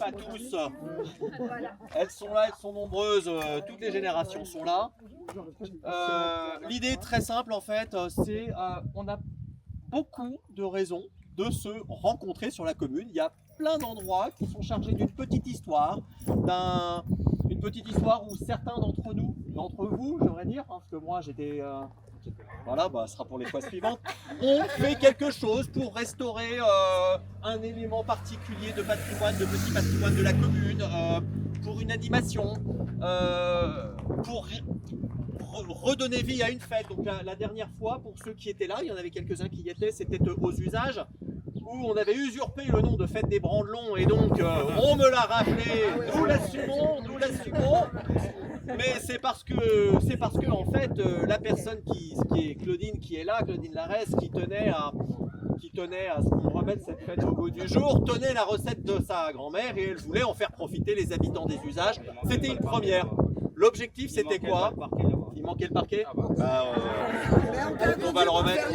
à tous. Elles sont là, elles sont nombreuses, toutes les générations sont là. L'idée est très simple en fait, c'est on a beaucoup de raisons de se rencontrer sur la commune. Il y a plein d'endroits qui sont chargés d'une petite histoire, une petite histoire où certains d'entre nous, d'entre vous, j'aimerais dire, hein, parce que moi j'étais... voilà, ce sera pour les fois suivantes. On fait quelque chose pour restaurer un élément particulier de patrimoine, de petit patrimoine de la commune, pour une animation, pour redonner vie à une fête. Donc la dernière fois, pour ceux qui étaient là, il y en avait quelques-uns qui y étaient, c'était aux usages, où on avait usurpé le nom de fête des Brandelons, et donc on me l'a rappelé, nous l'assumons. Mais c'est parce que en fait la personne qui est Claudine qui est là, Claudine Larès, qui tenait à ce qu'on remette cette fête au goût du jour, tenait la recette de sa grand-mère et elle voulait en faire profiter les habitants des usages. C'était une première. L'objectif c'était quoi? Il manquait le parquet. On va le remettre.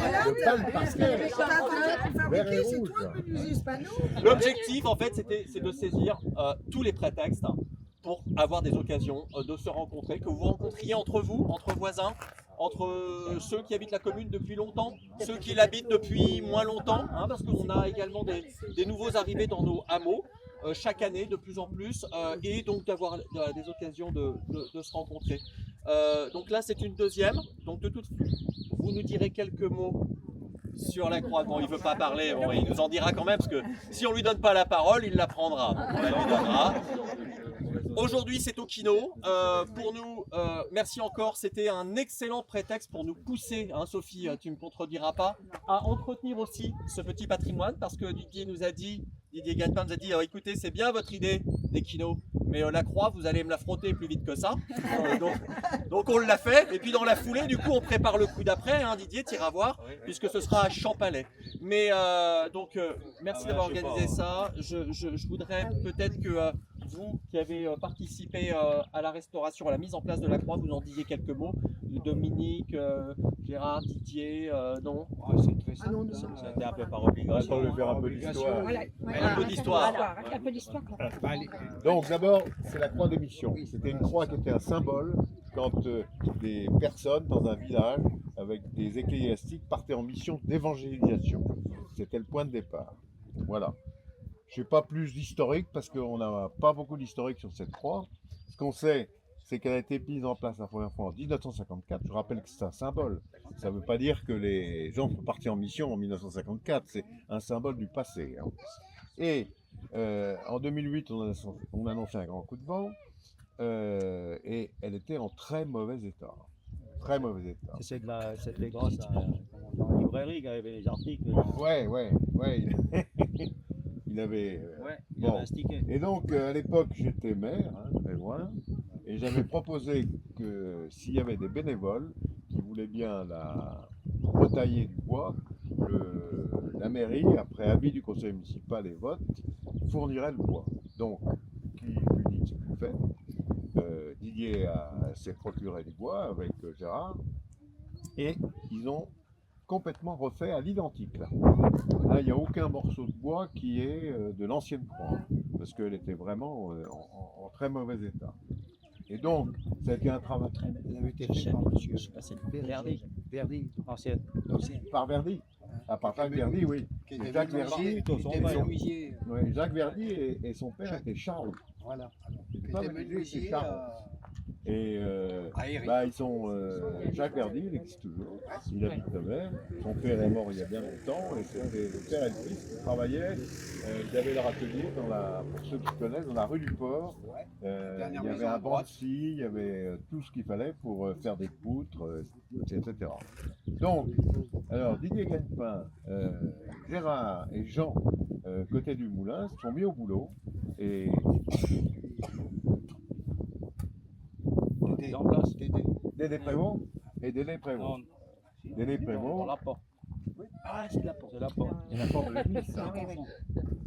L'objectif en fait c'est de saisir tous les prétextes pour avoir des occasions de se rencontrer, que vous rencontriez entre vous, entre voisins, entre ceux qui habitent la commune depuis longtemps, ceux qui l'habitent depuis moins longtemps, hein, parce qu'on a également des nouveaux arrivés dans nos hameaux, chaque année de plus en plus, et donc d'avoir des occasions de se rencontrer. Donc là c'est une deuxième, donc vous nous direz quelques mots sur la croix. Bon, il ne veut pas parler, bon, il nous en dira quand même, parce que si on ne lui donne pas la parole, il la prendra. Donc on la lui donnera. Aujourd'hui, c'est au Kino. Pour nous, merci encore. C'était un excellent prétexte pour nous pousser, hein, Sophie, tu ne me contrediras pas, à entretenir aussi ce petit patrimoine, parce que Didier Gagnepin nous a dit écoutez, c'est bien votre idée des kinos, mais la croix, vous allez me l'affronter plus vite que ça. Donc on l'a fait. Et puis dans la foulée, du coup, on prépare le coup d'après. Hein, Didier, tu iras voir, puisque ce sera à Champalais. Mais merci d'avoir organisé ça. Je voudrais peut-être que vous qui avez participé à la restauration, à la mise en place de la croix, vous en disiez quelques mots. Dominique, Gérard, Didier, non. C'est très simple. C'était un peu par obligation. On va faire un peu d'histoire. Un peu d'histoire. Un peu d'histoire. Donc d'abord, c'est la croix des missions. C'était une croix qui était un symbole quand des personnes dans un village avec des ecclésiastiques partaient en mission d'évangélisation. C'était le point de départ. Voilà. Je ne sais pas plus d'historique parce qu'on n'a pas beaucoup d'historique sur cette croix. Ce qu'on sait, c'est qu'elle a été mise en place la première fois en 1954. Je rappelle que c'est un symbole. Ça ne veut pas dire que les gens sont partis en mission en 1954. C'est un symbole du passé. Hein. Et en 2008, on a annoncé un grand coup de vent. Et elle était en très mauvais état. Très mauvais état. C'était grâce dans la librairie qu'il y avait les articles. Ouais. Il avait, il avait un sticker. Et donc, à l'époque, j'étais maire, hein, très loin, et j'avais proposé que s'il y avait des bénévoles qui voulaient bien la retailler du bois, la mairie, après avis du conseil municipal et vote, fournirait le bois. Donc, qui lui dit c'est plus fait. Didier s'est procuré du bois avec Gérard, et ils ont complètement refait à l'identique. Là, il n'y a aucun morceau de bois qui est de l'ancienne croix, parce qu'elle était vraiment en très mauvais état. Et donc, ça a été un travail très... Elle avait été faite par monsieur Verdi, ancienne. Par Verdi. À part Verdi, oui. Jacques Verdi, Jacques Verdi et son père était Charles. Voilà. C'était pas Verdi, c'est Charles. Et ils sont Jacques Verdi, il existe toujours, il habite la mer. Son père est mort il y a bien longtemps, et c'était le père et le fils qui travaillaient. Ils avaient leur atelier pour ceux qui connaissent, dans la rue du Port. Il y avait un banc de scie, il y avait tout ce qu'il fallait pour faire des poutres, etc. Donc, alors Didier Gagnepin, Gérard et Jean, côté du moulin, se sont mis au boulot. Et Dédé Prévost et Dédé Prévost. Dédé Prévost. La porte. Ah, c'est la porte. C'est la porte. Et la porte de l'église, ça.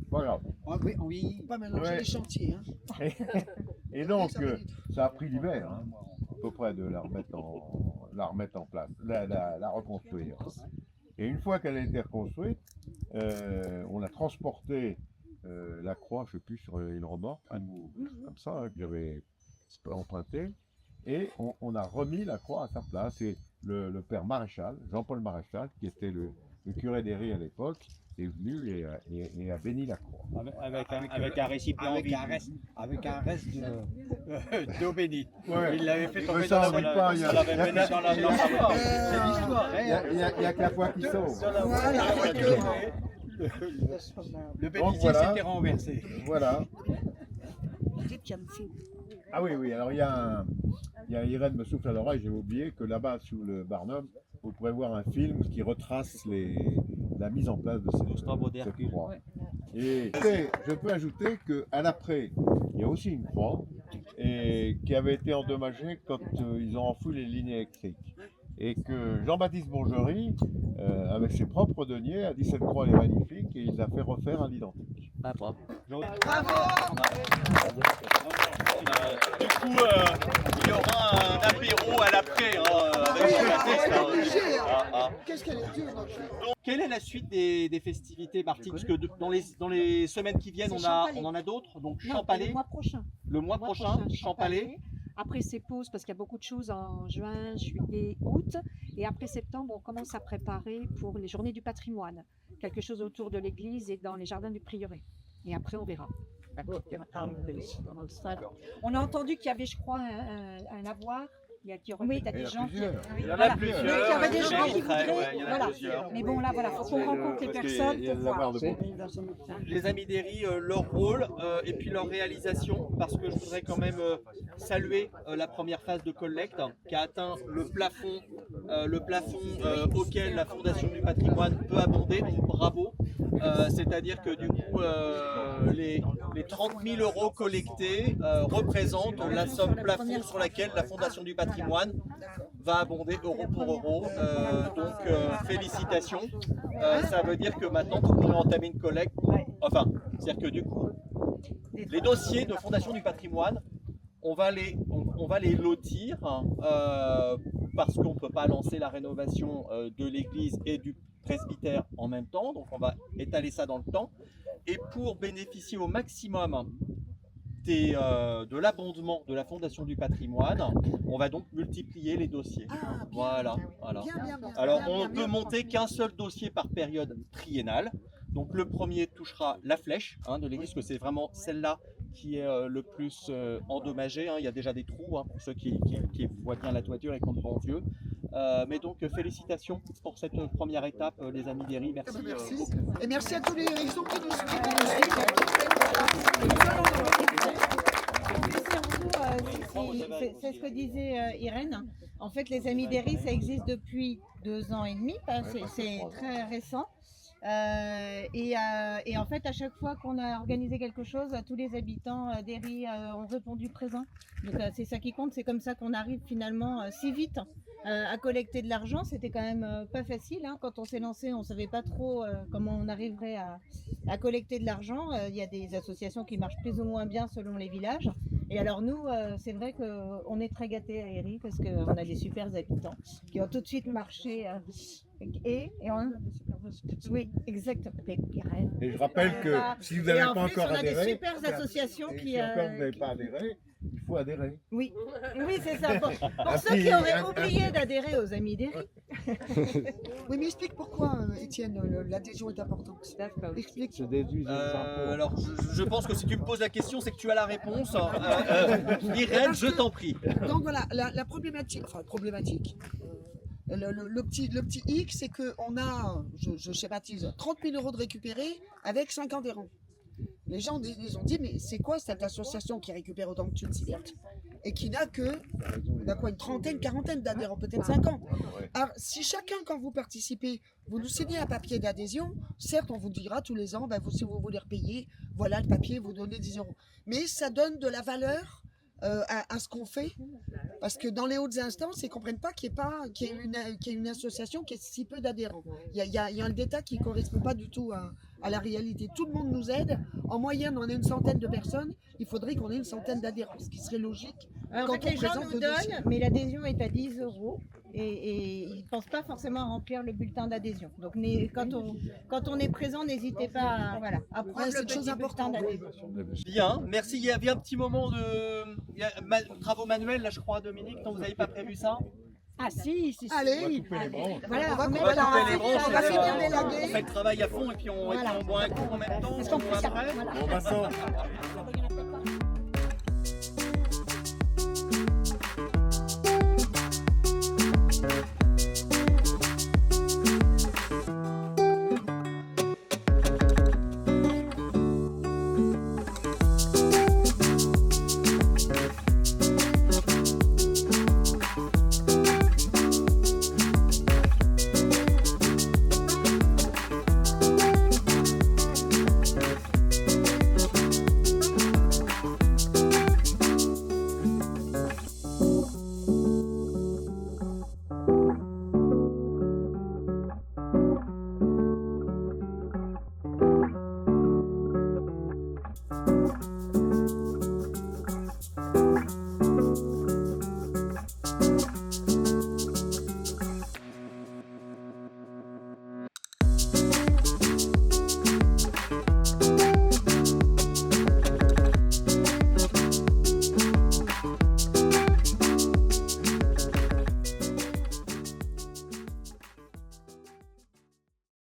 Pas grave. On vieillit pas maintenant, Ouais. c'est des chantiers. Hein. Et donc, ça a pris l'hiver, hein, à peu près, de la remettre en place, la reconstruire. Et une fois qu'elle a été reconstruite, on a transporté la croix, je ne sais plus, sur une remorque, comme ça, hein, que j'avais emprunté. Et on a remis la croix à sa place. Et le père Maréchal, Jean-Paul Maréchal, qui était le curé d'Héry à l'époque, est venu et a béni la croix. Avec un récipient Avec vide. avec un reste de... D'eau bénite. Ouais. Il l'avait fait Mais tomber ça, dans on dit pas, il y a- l'avait mené dans la C'est l'histoire. Il n'y a que la foi qui sauve. Le Donc, bénitier voilà. s'était renversé. Voilà. Peut-être qu'il y a un film. Ah oui, alors il y a Irène me souffle à l'oreille, j'ai oublié que là-bas, sous le Barnum, vous pourrez voir un film qui retrace la mise en place de travaux cette d'Hercule. croix. Et je peux ajouter qu'à l'après, il y a aussi une croix et qui avait été endommagée quand ils ont enfoui les lignes électriques. Et que Jean-Baptiste Bourgerie, avec ses propres deniers, a dit cette croix elle est magnifique et il l'a fait refaire à l'identique. Ah, bravo. Du coup, il y aura un apéro à l'après avec Baptiste. Qu'est-ce qu'elle est dure, notre fille. Donc, quelle est la suite des festivités, Martine? Parce que dans les semaines qui viennent, C'est on Champalais. en a d'autres. Donc Non, Champalais, le mois prochain. le mois prochain, Champalais. Après, c'est pause parce qu'il y a beaucoup de choses en juin, juillet, août. Et après septembre, on commence à préparer pour les journées du patrimoine. Quelque chose autour de l'église et dans les jardins du prieuré. Et après, on verra. On a entendu qu'il y avait, je crois, un avoir. Il y aurait peut-être Il y des en a gens qui... plusieurs. Il y en a Voilà. plusieurs. Mais il y aurait des gens qui J'éviterai, voudraient... ouais, il y en a voilà. plusieurs. Mais bon, là, voilà, il faut qu'on rencontre les Parce qu'il personnes y a pour le voir. lavoir de beaucoup. Les amis d'Héry, leur rôle et puis leur réalisation, parce que je voudrais quand même saluer la première phase de collecte qui a atteint le plafond auquel la Fondation du patrimoine peut abonder, donc bravo. C'est-à-dire que du coup, les 30 000 euros collectés représentent la somme plafond sur laquelle la Fondation du patrimoine va abonder euro pour euro. Donc félicitations. Ça veut dire que maintenant vous pourrez entamer une collecte. Enfin, c'est-à-dire que du coup, les dossiers de Fondation du patrimoine, on va les lotir parce qu'on ne peut pas lancer la rénovation de l'église et du presbytère en même temps. Donc on va étaler ça dans le temps. Et pour bénéficier au maximum de l'abondement de la Fondation du patrimoine, on va donc multiplier les dossiers. Voilà. Alors on ne peut monter qu'un seul dossier par période triennale. Donc le premier touchera la flèche de l'église, parce que c'est vraiment celle-là qui est le plus endommagée. Il y a déjà des trous pour ceux qui voient bien la toiture et qui ont de bons yeux. Mais donc félicitations pour cette première étape, les amis d'Héry. Merci. Merci. Et merci à tous les réseaux qui nous C'est ce que disait Irène. En fait, les Amis d'Héry, ça existe depuis 2 ans et demi. C'est très récent. Et en fait, à chaque fois qu'on a organisé quelque chose, tous les habitants d'Héry ont répondu présent. Donc c'est ça qui compte. C'est comme ça qu'on arrive finalement si vite à collecter de l'argent. C'était quand même pas facile. Quand on s'est lancé, on savait pas trop comment on arriverait à collecter de l'argent. Il y a des associations qui marchent plus ou moins bien selon les villages. Et alors nous, c'est vrai qu'on est très gâtés à Héry parce qu'on a des super habitants qui ont tout de suite marché. Et on... Oui, exactement. Et je rappelle que si vous n'avez pas encore on a des adhéré, super associations et qui... si encore vous n'avez pas adhéré, il faut adhérer. Oui, oui, c'est ça. Pour Un ceux qui petit- auraient un- oublié d'adhérer aux Amis d'Héry. Oui, mais explique pourquoi, Étienne, l'adhésion est importante. Explique. Alors je pense que si tu me poses la question, c'est que tu as la réponse. Irène, je t'en prie. Donc voilà, la problématique, le petit hic, c'est qu'on a, je schématise, 30 000 euros de récupérés avec 5 adhérents. Les gens ils ont dit, mais c'est quoi cette association qui récupère autant de thunes si vite et qui n'a une trentaine, quarantaine d'adhérents, peut-être 50. Alors, si chacun, quand vous participez, vous nous signez un papier d'adhésion, certes, on vous dira tous les ans, si vous voulez repayer, voilà le papier, vous donnez 10 euros. Mais ça donne de la valeur à ce qu'on fait, parce que dans les hautes instances, ils ne comprennent pas qu'il y ait une association qui ait si peu d'adhérents. Il y a un détail qui ne correspond pas du tout à la réalité. Tout le monde nous aide. En moyenne, on est une centaine de personnes. Il faudrait qu'on ait une centaine d'adhérents, ce qui serait logique En quand fait, on les gens présente nous le dossier. donnent, mais l'adhésion est à 10 € et ils ne pensent pas forcément à remplir le bulletin d'adhésion. Donc quand on est présent, n'hésitez pas à prendre Ouais, le c'est une chose petit bulletin importante. d'adhésion. Bien, merci. Il y avait un petit moment de travaux manuels, là, je crois, Dominique. Non, vous n'avez pas prévu ça? Ah si. Allez, Voilà, on va remettre couper la- couper les branches, on va et finir on d'élaguer. fait le travail à fond et puis on boit un coup en même temps. Parce qu'en plus, après. voilà. Bon, Vincent,